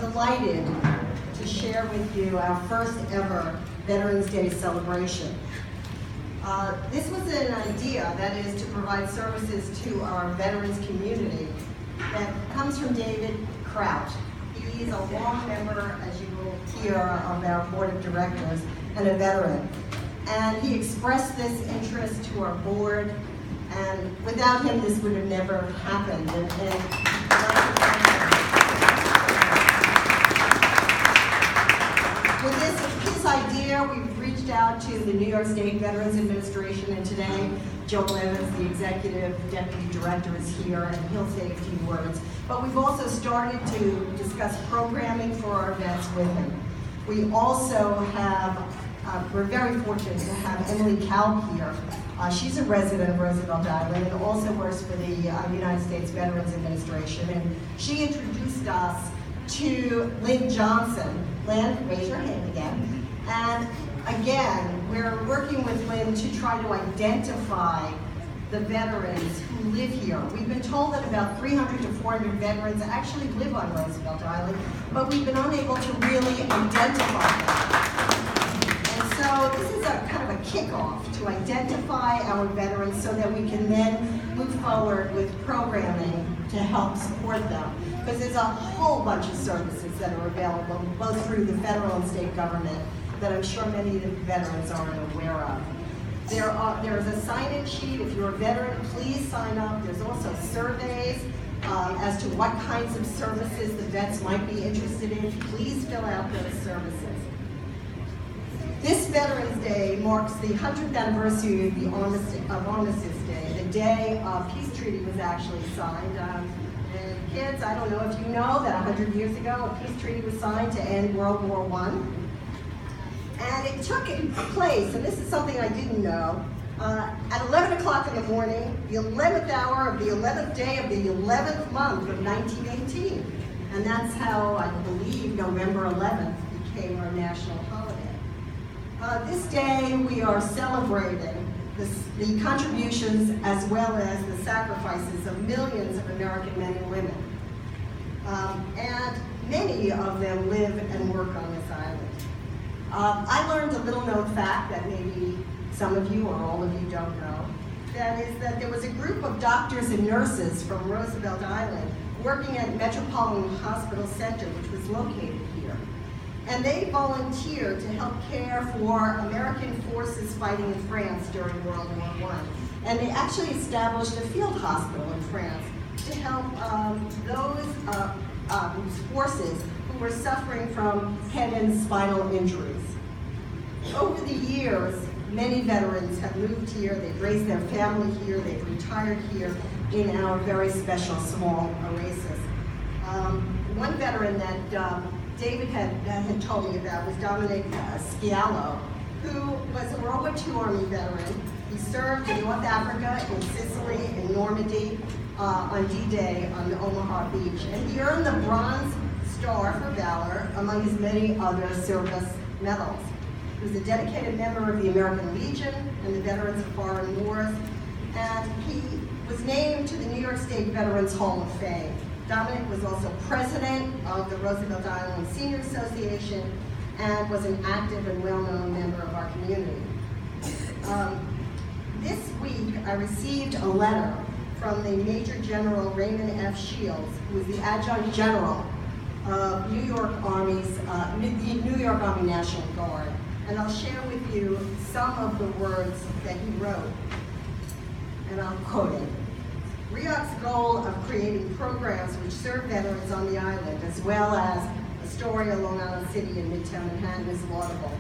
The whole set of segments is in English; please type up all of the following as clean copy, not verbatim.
delighted to share with you our first ever Veterans Day celebration. This was an idea, that is, to provide services to our veterans community, that comes from David Kraut. He's a long member, as you will hear, of our board of directors and a veteran. And he expressed this interest to our board, and without him this would have never happened. With his idea, we've reached out to the New York State Veterans Administration, and today Joe Evans, the executive deputy director, is here, and he'll say a few words. But we've also started to discuss programming for our vets with him. We also have, we're very fortunate to have Emily Kalb here. She's a resident of Roosevelt Island and also works for the United States Veterans Administration. And she introduced us to Lynn Johnson. Lynn, raise your hand again. And again, we're working with Lynn to try to identify the veterans who live here. We've been told that about 300 to 400 veterans actually live on Roosevelt Island, but we've been unable to really identify them. And so this is a kind of a kickoff to identify our veterans so that we can then move forward with programming to help support them. Because there's a whole bunch of services that are available, both through the federal and state government, that I'm sure many of the veterans aren't aware of. There is a sign-in sheet. If you're a veteran, please sign up. There's also surveys as to what kinds of services the vets might be interested in. Please fill out those services. This Veterans Day marks the 100th anniversary of the Armistice Day, the day a peace treaty was actually signed. And kids, I don't know if you know that 100 years ago a peace treaty was signed to end World War I. And it took place, and this is something I didn't know, at 11 o'clock in the morning, the 11th hour of the 11th day of the 11th month of 1918. And that's how, I believe, November 11th became our national holiday. This day, we are celebrating the contributions as well as the sacrifices of millions of American men and women. And many of them live and work on this island. I learned a little known fact that maybe some of you or all of you don't know. That is that there was a group of doctors and nurses from Roosevelt Island working at Metropolitan Hospital Center, which was located here. And they volunteered to help care for American forces fighting in France during World War I. And they actually established a field hospital in France to help those forces who were suffering from head and spinal injuries. Over the years, many veterans have moved here, they've raised their family here, they've retired here in our very special small oasis. One veteran that David had told me about was Dominic Sciallo, who was a World War II Army veteran. He served in North Africa, in Sicily, in Normandy, on D-Day on the Omaha Beach. And he earned the Bronze Star for Valor, among his many other service medals. He was a dedicated member of the American Legion and the Veterans of Foreign Wars, and he was named to the New York State Veterans Hall of Fame. Dominic was also president of the Roosevelt Island Senior Association and was an active and well-known member of our community. This week, I received a letter from the Major General Raymond F. Shields, who is the Adjutant General of New York Army's, the New York Army National Guard. And I'll share with you some of the words that he wrote. And I'll quote it. REOC's goal of creating programs which serve veterans on the island, as well as Astoria, Long Island City, and Midtown Manhattan, is laudable.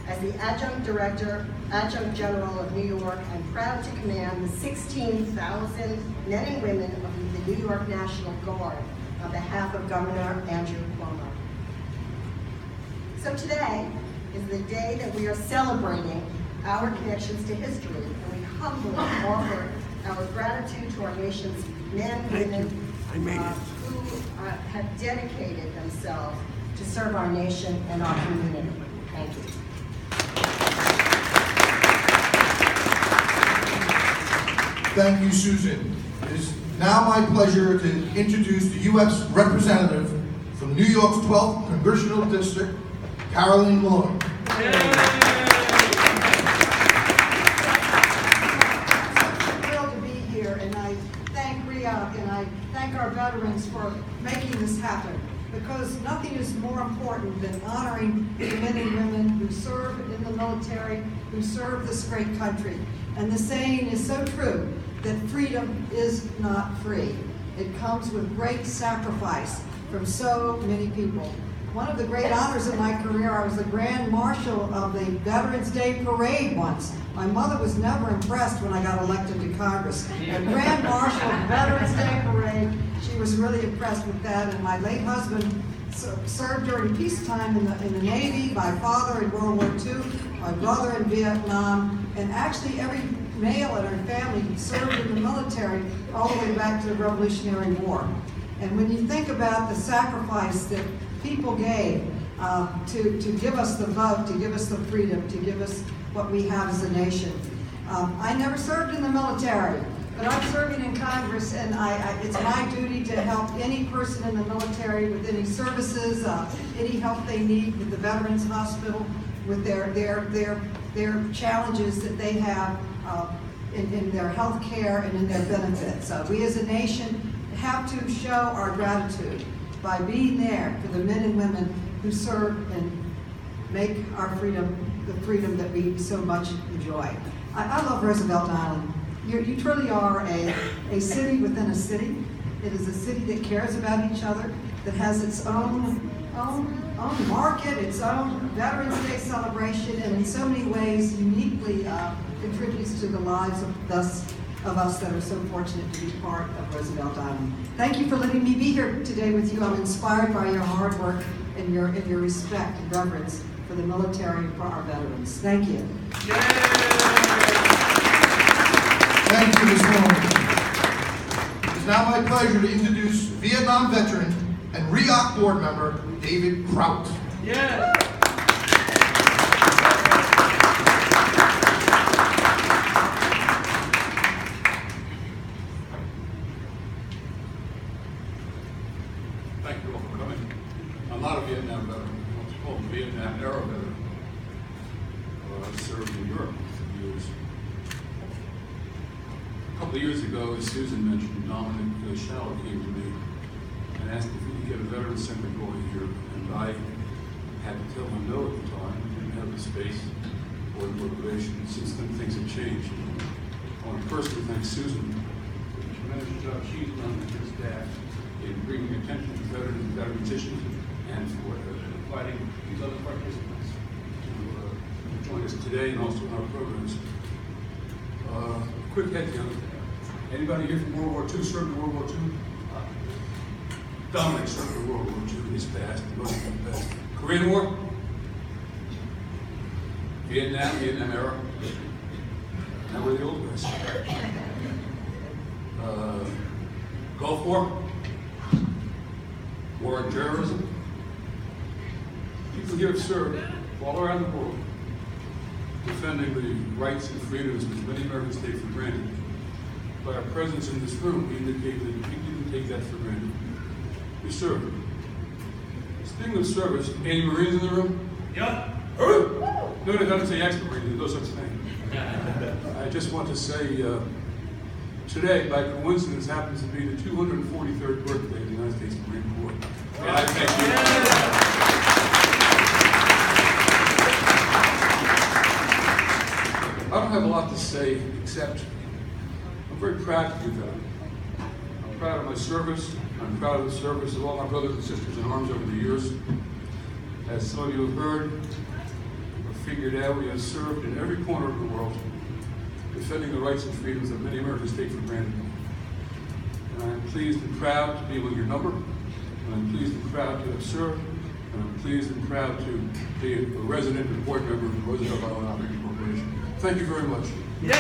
As the Adjunct General of New York, I'm proud to command the 16,000 men and women of the New York National Guard on behalf of Governor Andrew Cuomo. So today is the day that we are celebrating our connections to history, and we humbly offer our gratitude to our nation's men and women who have dedicated themselves to serve our nation and our community. Thank you. Thank you, Susan. now my pleasure to introduce the U.S. representative from New York's 12th Congressional District, Caroline Maloney. I'm thrilled to be here, and I thank RIAC and I thank our veterans for making this happen, because nothing is more important than honoring the men and women who serve in the military, who serve this great country. And the saying is so true, that freedom is not free. It comes with great sacrifice from so many people. One of the great honors of my career, I was the Grand Marshal of the Veterans Day Parade once. My mother was never impressed when I got elected to Congress. The Grand Marshal of the Veterans Day Parade, she was really impressed with that. And my late husband served during peacetime in the Navy, my father in World War II, my brother in Vietnam, and actually every male in our family served in the military all the way back to the Revolutionary War. And when you think about the sacrifice that people gave to give us the vote, to give us the freedom, to give us what we have as a nation. I never served in the military, but I'm serving in Congress, and it's my duty to help any person in the military with any services, any help they need with the Veterans Hospital, with their challenges that they have in their health care and in their benefits. We as a nation have to show our gratitude by being there for the men and women who serve and make our freedom the freedom that we so much enjoy. I love Roosevelt Island. You truly are a city within a city. It is a city that cares about each other, that has its own market, its own Veterans Day celebration, and in so many ways uniquely contributes to the lives of us that are so fortunate to be part of Roosevelt Island. Thank you for letting me be here today with you. I'm inspired by your hard work and your respect and reverence for the military and for our veterans. Thank you. Thank you, Ms. Maloney. It is now my pleasure to introduce Vietnam veteran and RIAC board member, David Kraut. Yeah. Thank you all for coming. I'm not a Vietnam veteran. What's called a Vietnam era veteran. I served in Europe for years. A couple of years ago, as Susan mentioned, Dominic Schaller came to me and asked if we could get a veteran center going here. And I had to tell him no at the time. We didn't have the space or the motivation. Since then, things have changed. I want to personally thank Susan for the tremendous job she's done with her staff in bringing attention to veterans issues and for inviting these other participants to join us today and also in our programs. Quick head count. Anybody here from World War II served in World War II? Dominic served in World War II. He's passed. Korean War? Vietnam era. Now we're the old guys. Gulf War? War on terrorism. People here have served all around the world, defending the rights and freedoms which many Americans take for granted. By our presence in this room, we indicate that we didn't take that for granted. We served. Speaking of service, any Marines in the room? Yeah. No, they don't say ex-Marines, there's no such thing. I just want to say, today, by coincidence, happens to be the 243rd birthday of the United States Marine Corps. And I thank you. I don't have a lot to say, except I'm very proud to be a veteran. I'm proud of my service. I'm proud of the service of all my brothers and sisters in arms over the years. As some of you have heard or figured out, we have served in every corner of the world, defending the rights and freedoms that many Americans take for granted. And I'm pleased and proud to be among your number, and I'm pleased and proud to have served, and I'm pleased and proud to be a resident and board member of the Roosevelt Island Operating Corporation. Thank you very much. Yeah.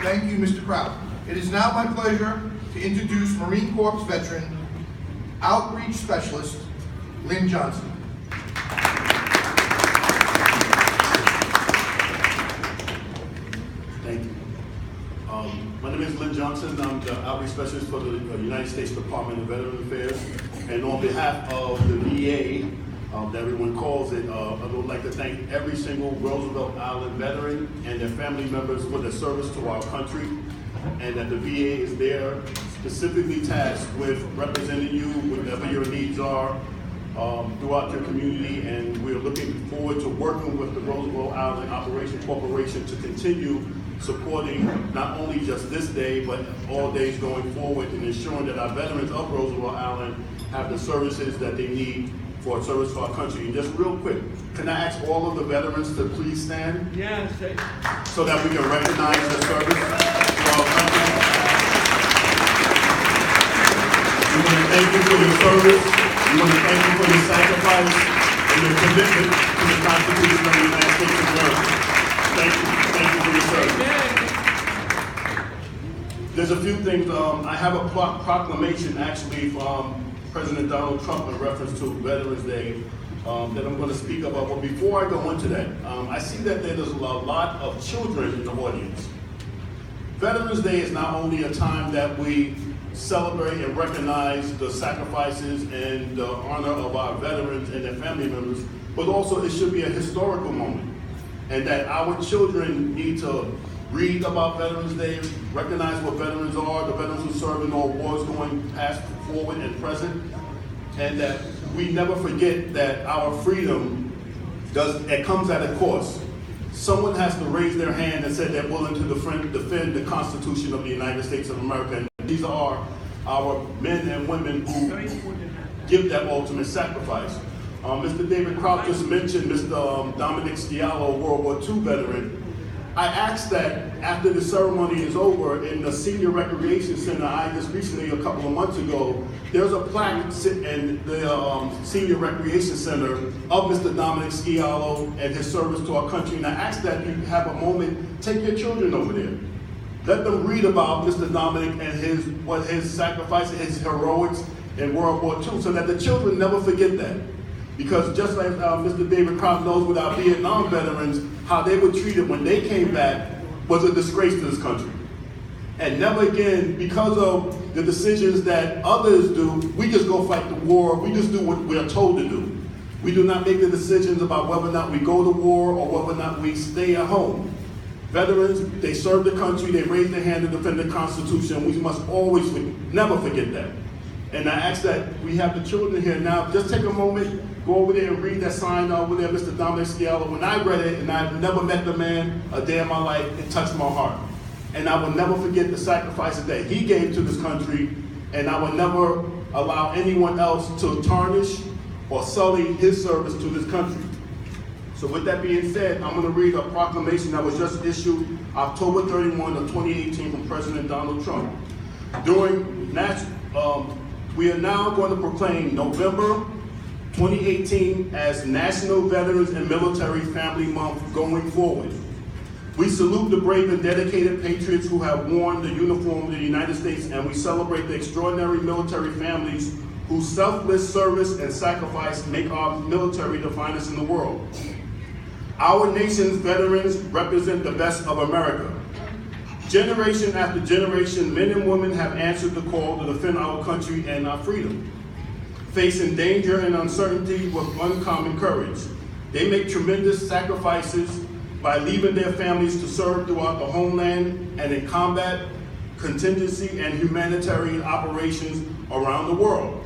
Thank you, Mr. Kraut. It is now my pleasure to introduce Marine Corps veteran, outreach specialist, Lynn Johnson. Johnson. I'm the outreach specialist for the United States Department of Veterans Affairs. And on behalf of the VA, that everyone calls it, I would like to thank every single Roosevelt Island veteran and their family members for their service to our country, and that the VA is there specifically tasked with representing you whatever your needs are throughout your community, and we're looking forward to working with the Roosevelt Island Operation Corporation to continue supporting not only just this day, but all days going forward, and ensuring that our veterans of Roosevelt Island have the services that they need for service to our country. And just real quick, can I ask all of the veterans to please stand? Yes. So that we can recognize their service to our country. We want to thank you for your service. We want to thank you for your sacrifice and your commitment to the Constitution of the United States of America. Thank you. Thank you for your service. There's a few things. I have a proclamation actually from President Donald Trump in reference to Veterans Day that I'm going to speak about. But before I go into that, I see that there's a lot of children in the audience. Veterans Day is not only a time that we celebrate and recognize the sacrifices and the honor of our veterans and their family members, but also it should be a historical moment. And that our children need to read about Veterans Day, recognize what veterans are, the veterans who serve in all wars going past, forward, and present, and that we never forget that our freedom it comes at a cost. Someone has to raise their hand and say they're willing to defend the Constitution of the United States of America. And these are our men and women who give that ultimate sacrifice. Mr. David Kraut just mentioned Mr. Dominic Sciallo, World War II veteran. I asked that after the ceremony is over in the Senior Recreation Center, I just recently, a couple of months ago, there's a plaque in the Senior Recreation Center of Mr. Dominic Sciallo and his service to our country. And I asked that you have a moment, take your children over there. Let them read about Mr. Dominic and his sacrifice, his heroics in World War II, so that the children never forget that. Because just like Mr. David Kraut knows with our Vietnam veterans, how they were treated when they came back was a disgrace to this country. And never again, because of the decisions that others do, we just go fight the war, we just do what we are told to do. We do not make the decisions about whether or not we go to war or whether or not we stay at home. Veterans, they serve the country, they raise their hand to defend the Constitution. We must always, never forget that. And I ask that we have the children here now, just take a moment, go over there and read that sign over there, Mr. Dominic Sciallo. When I read it, and I've never met the man a day in my life, it touched my heart. And I will never forget the sacrifices that he gave to this country, and I will never allow anyone else to tarnish or sully his service to this country. So with that being said, I'm going to read a proclamation that was just issued October 31 of 2018 from President Donald Trump. We are now going to proclaim November 2018 as National Veterans and Military Family Month going forward. We salute the brave and dedicated patriots who have worn the uniform of the United States, and we celebrate the extraordinary military families whose selfless service and sacrifice make our military the finest in the world. Our nation's veterans represent the best of America. Generation after generation, men and women have answered the call to defend our country and our freedom. Facing danger and uncertainty with uncommon courage, they make tremendous sacrifices by leaving their families to serve throughout the homeland and in combat, contingency, and humanitarian operations around the world.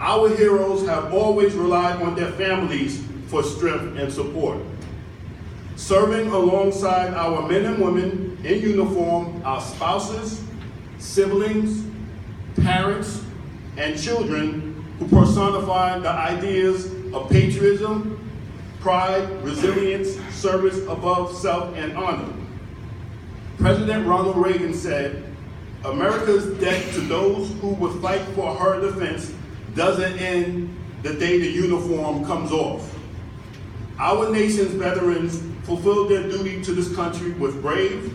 Our heroes have always relied on their families for strength and support. Serving alongside our men and women in uniform, our spouses, siblings, parents, and children who personify the ideas of patriotism, pride, resilience, service above self, and honor. President Ronald Reagan said, "America's debt to those who would fight for her defense doesn't end the day the uniform comes off." Our nation's veterans fulfilled their duty to this country with brave,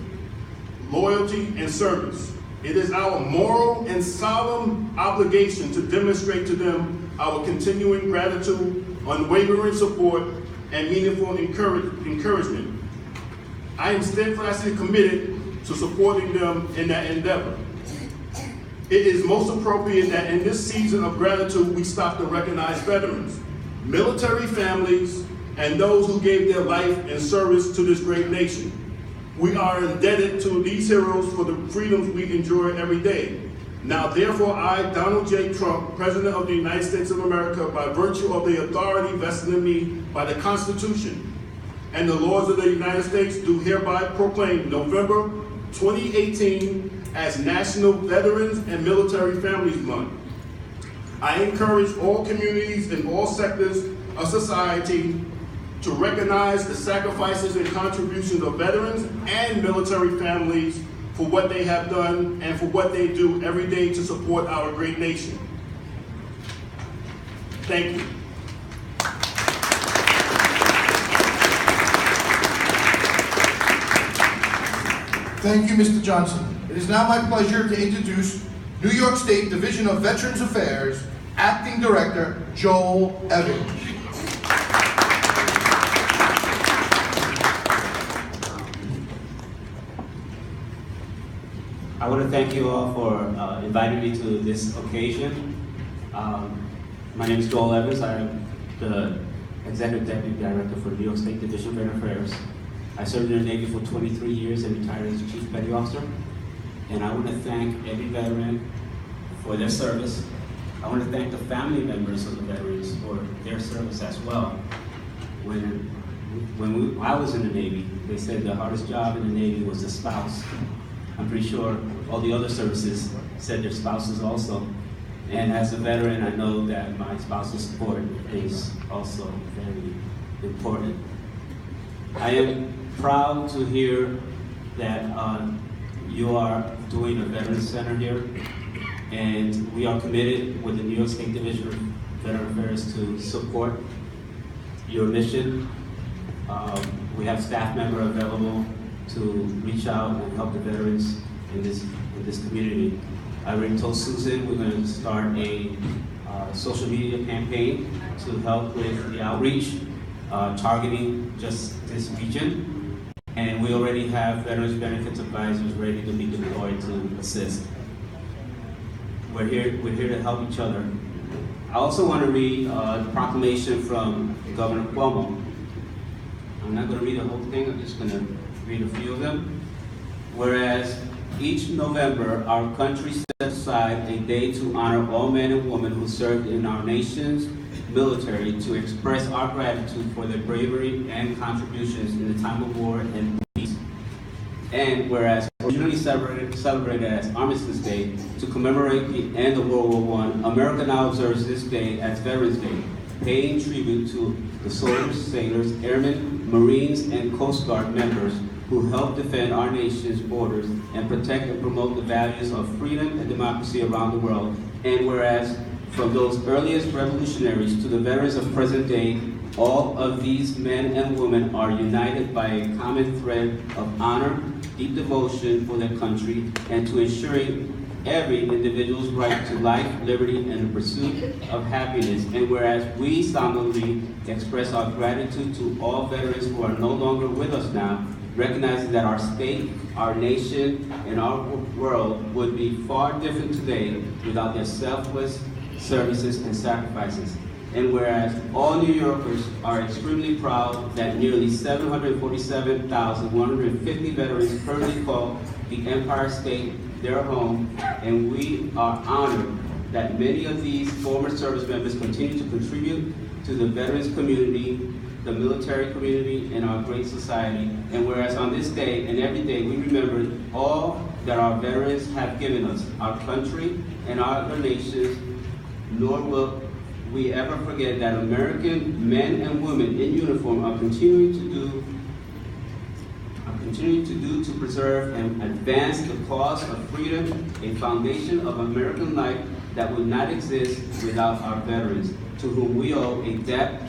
loyalty, and service. It is our moral and solemn obligation to demonstrate to them our continuing gratitude, unwavering support, and meaningful encouragement. I am steadfastly committed to supporting them in that endeavor. It is most appropriate that in this season of gratitude, we stop to recognize veterans, military families, and those who gave their life in service to this great nation. We are indebted to these heroes for the freedoms we enjoy every day. Now, therefore, I, Donald J. Trump, President of the United States of America, by virtue of the authority vested in me by the Constitution and the laws of the United States, do hereby proclaim November 2018 as National Veterans and Military Families Month. I encourage all communities in all sectors of society to recognize the sacrifices and contributions of veterans and military families for what they have done and for what they do every day to support our great nation. Thank you. Thank you, Mr. Johnson. It is now my pleasure to introduce New York State Division of Veterans Affairs, Acting Director Joel Evans. I want to thank you all for inviting me to this occasion. My name is Joel Evans. I'm the Executive Deputy Director for New York State Division of Veterans Affairs. I served in the Navy for 23 years and retired as Chief Petty Officer. And I want to thank every veteran for their service. I want to thank the family members of the veterans for their service as well. When I was in the Navy, they said the hardest job in the Navy was the spouse. I'm pretty sure all the other services said their spouses also. And as a veteran, I know that my spouse's support is also very important. I am proud to hear that you are doing a Veterans Center here, and we are committed with the New York State Division of Veterans Affairs to support your mission. We have staff member available to reach out and help the veterans in this community. I already told Susan we're going to start a social media campaign to help with the outreach, targeting just this region. And we already have Veterans Benefits Advisors ready to be deployed to assist. We're here to help each other. I also want to read the proclamation from Governor Cuomo. I'm not going to read the whole thing, I'm just going to read a few of them. Whereas each November, our country sets aside a day to honor all men and women who served in our nation's military, to express our gratitude for their bravery and contributions in the time of war and peace. And whereas originally celebrated as Armistice Day to commemorate the end of World War I, America now observes this day as Veterans Day, paying tribute to the soldiers, sailors, airmen, Marines, and Coast Guard members who help defend our nation's borders and protect and promote the values of freedom and democracy around the world. And whereas from those earliest revolutionaries to the veterans of present day, all of these men and women are united by a common thread of honor, deep devotion for their country, and to ensuring every individual's right to life, liberty, and the pursuit of happiness. And whereas we solemnly express our gratitude to all veterans who are no longer with us now, recognizing that our state, our nation, and our world would be far different today without their selfless services and sacrifices. And whereas all New Yorkers are extremely proud that nearly 747,150 veterans currently call the Empire State their home, and we are honored that many of these former service members continue to contribute to the veterans community, the military community, and our great society. And whereas on this day and every day we remember all that our veterans have given us, our country and our nations, nor will we ever forget that American men and women in uniform are continuing to do to preserve and advance the cause of freedom, a foundation of American life that would not exist without our veterans, to whom we owe a debt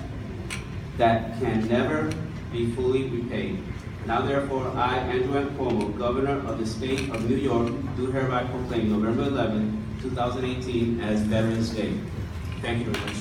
that can never be fully repaid. Now therefore, I, Andrew M. Cuomo, Governor of the State of New York, do hereby proclaim November 11, 2018 as Veterans Day. Thank you very much.